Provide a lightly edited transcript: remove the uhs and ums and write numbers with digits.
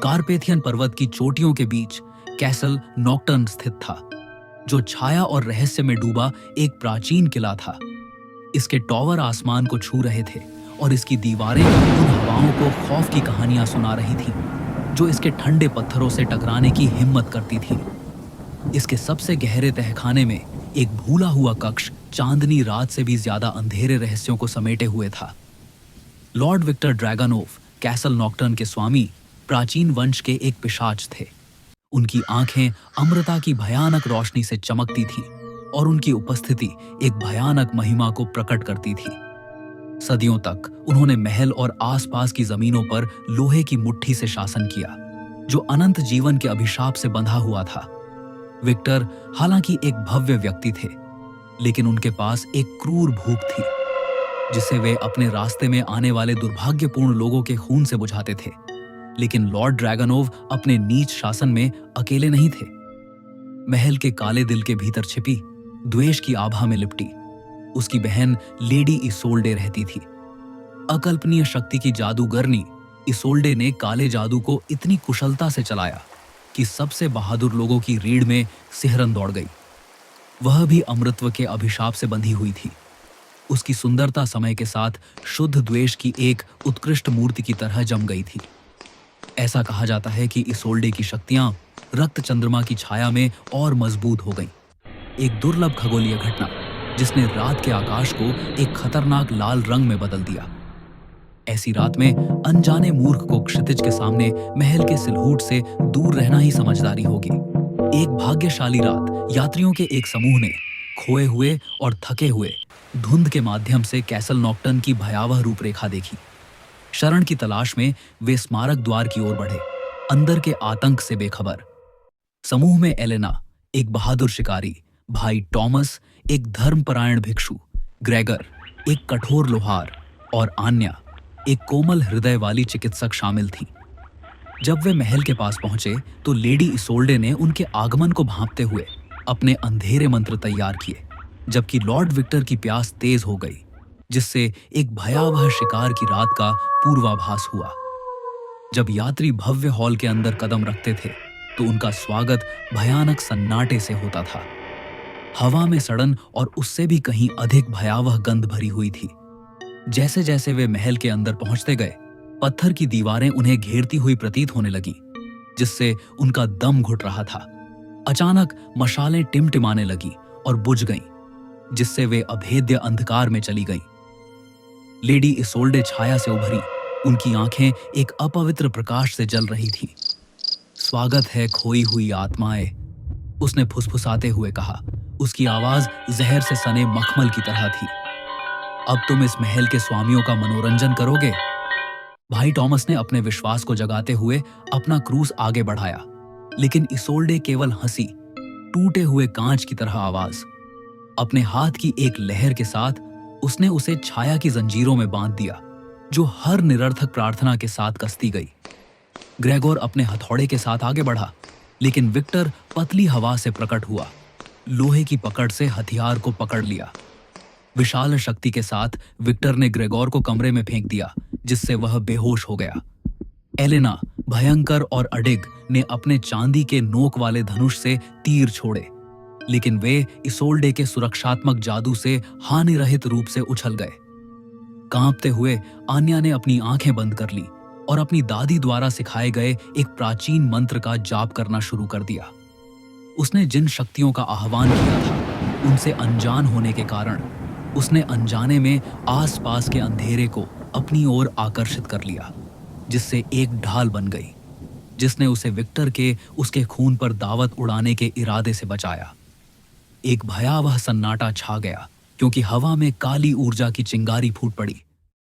कारपेथियन पर्वत की चोटियों के बीच कैसल नॉक्टर्न स्थित था, जो छाया और रहस्य में डूबा एक प्राचीन किला था। इसके टॉवर आसमान को छू रहे थे और इसकी दीवारें उन हवाओं को खौफ की कहानियां सुना रही थीं, जो इसके ठंडे पत्थरों से टकराने की हिम्मत करती थीं। इसके सबसे गहरे तहखाने में एक भूला हुआ कक्ष चांदनी रात से भी ज्यादा अंधेरे रहस्यों को समेटे हुए था। Lord Victor Dragonov Castle Nocturne के स्वामी प्राचीन वंश के एक पिशाच थे। उनकी आंखें अमृता की भयानक रोशनी से चमकती थीं और उनकी उपस्थिति एक भयानक महिमा को प्रकट करती थी। सदियों तक उन्होंने महल और आसपास की जमीनों पर लोहे की मुट्ठी से शासन किया, जो अनंत जीवन के अभिशाप से बंधा हुआ था। विक्टर हालांकि एक भव्य व्यक्ति थे, लेकिन उनके पास एक क्रूर भूख थी, जिसे वे अपने रास्ते में आने वाले दुर्भाग्यपूर्ण लोगों के खून से बुझाते थे। लेकिन लॉर्ड ड्रैगनोव अपने नीच शासन में अकेले नहीं थे। महल के काले दिल के भीतर छिपी द्वेष की आभा में लिपटी उसकी बहन लेडी इसोल्डे रहती थी। अकल्पनीय शक्ति की जादूगरनी इसोल्डे ने काले जादू को इतनी कुशलता से चलाया कि सबसे बहादुर लोगों की रीढ़ में सिहरन दौड़ गई। वह भी अमृतत्व के अभिशाप से बंधी हुई थी। उसकी सुंदरता समय के साथ शुद्ध द्वेष की एक उत्कृष्ट मूर्ति की तरह जम गई थी। ऐसा कहा जाता है कि इसोल्डे की शक्तियां रक्त चंद्रमा की छाया में और मजबूत हो गईं। एक दुर्लभ खगोलीय घटना जिसने रात के आकाश को एक खतरनाक लाल रंग में बदल दिया। ऐसी रात में अनजाने मूर्ख को क्षितिज के सामने महल के सिलहूट से दूर रहना ही समझदारी होगी। एक भाग्यशाली रात यात्रियों के एक समूह ने खोए हुए और थके हुए धुंध के माध्यम से कैसल नॉक्टर्न की भयावह रूपरेखा देखी। शरण की तलाश में वे स्मारक द्वार की ओर बढ़े, अंदर के आतंक से बेखबर। समूह में एलेना, एक बहादुर शिकारी, भाई टॉमस, एक धर्मपरायण भिक्षु, ग्रेगर, एक कठोर लोहार, और आन्या, एक कोमल हृदय वाली चिकित्सक शामिल थी। जब वे महल के पास पहुंचे तो लेडी इसोल्डे ने उनके आगमन को भांपते हुए अपने अंधेरे मंत्र तैयार किए, जबकि लॉर्ड विक्टर की प्यास तेज हो गई, जिससे एक भयावह शिकार की रात का पूर्वाभास हुआ। जब यात्री भव्य हॉल के अंदर कदम रखते थे तो उनका स्वागत भयानक सन्नाटे से होता था। हवा में सड़न और उससे भी कहीं अधिक भयावह गंध भरी हुई थी। जैसे जैसे वे महल के अंदर पहुंचते गए, पत्थर की दीवारें उन्हें घेरती हुई प्रतीत होने लगीं, जिससे उनका दम घुट रहा था। अचानक मशालें टिमटिमाने लगीं और बुझ गईं, जिससे वे अभेद्य अंधकार में चली गईं। लेडी इसोल्डे छाया से उभरी, उनकी आंखें एक अपवित्र प्रकाश से जल रही थीं। स्वागत है खोई हुई आत्माएं, उसने फुसफुसाते हुए कहा। उसकी आवाज जहर से सने मखमल की तरह थी। अब तुम इस महल के स्वामियों का मनोरंजन करोगे? भाई टॉमस ने अपने विश्वास को जगाते हुए अपना क्रूस आगे बढ़ाया, लेकिन इसोल्डे केवल हंसी, टूटे हुए कांच की तरह आवाज। अपने हाथ की एक लहर के साथ उसने उसे छाया की जंजीरों में बांध दिया, जो हर निरर्थक प्रार्थना के साथ कसती गई। ग्रेगोर अपने हथौड़े के साथ आगे बढ़ा, लेकिन विक्टर पतली हवा से प्रकट हुआ, लोहे की पकड़ से हथियार को पकड़ लिया। विशाल शक्ति के साथ विक्टर ने ग्रेगोर को कमरे में फेंक दिया, जिससे वह बेहोश हो गया। एलेना, भयंकर और अडिग ने अपने चांदी के नोक वाले धनुष से तीर छोड़े, लेकिन वे इसोल्डे के सुरक्षात्मक जादू से हानिरहित रूप से उछल गए। कांपते हुए आन्या ने अपनी आंखें बंद कर ली और अपनी दादी द्वारा सिखाए गए एक प्राचीन मंत्र का जाप करना शुरू कर दिया। उसने जिन शक्तियों का आह्वान किया था, उनसे अनजान होने के कारण उसने अनजाने में आसपास के अंधेरे को अपनी ओर आकर्षित कर लिया, जिससे एक ढाल बन गई, जिसने उसे विक्टर के उसके खून पर दावत उड़ाने के इरादे से बचाया। एक भयावह सन्नाटा छा गया, क्योंकि हवा में काली ऊर्जा की चिंगारी फूट पड़ी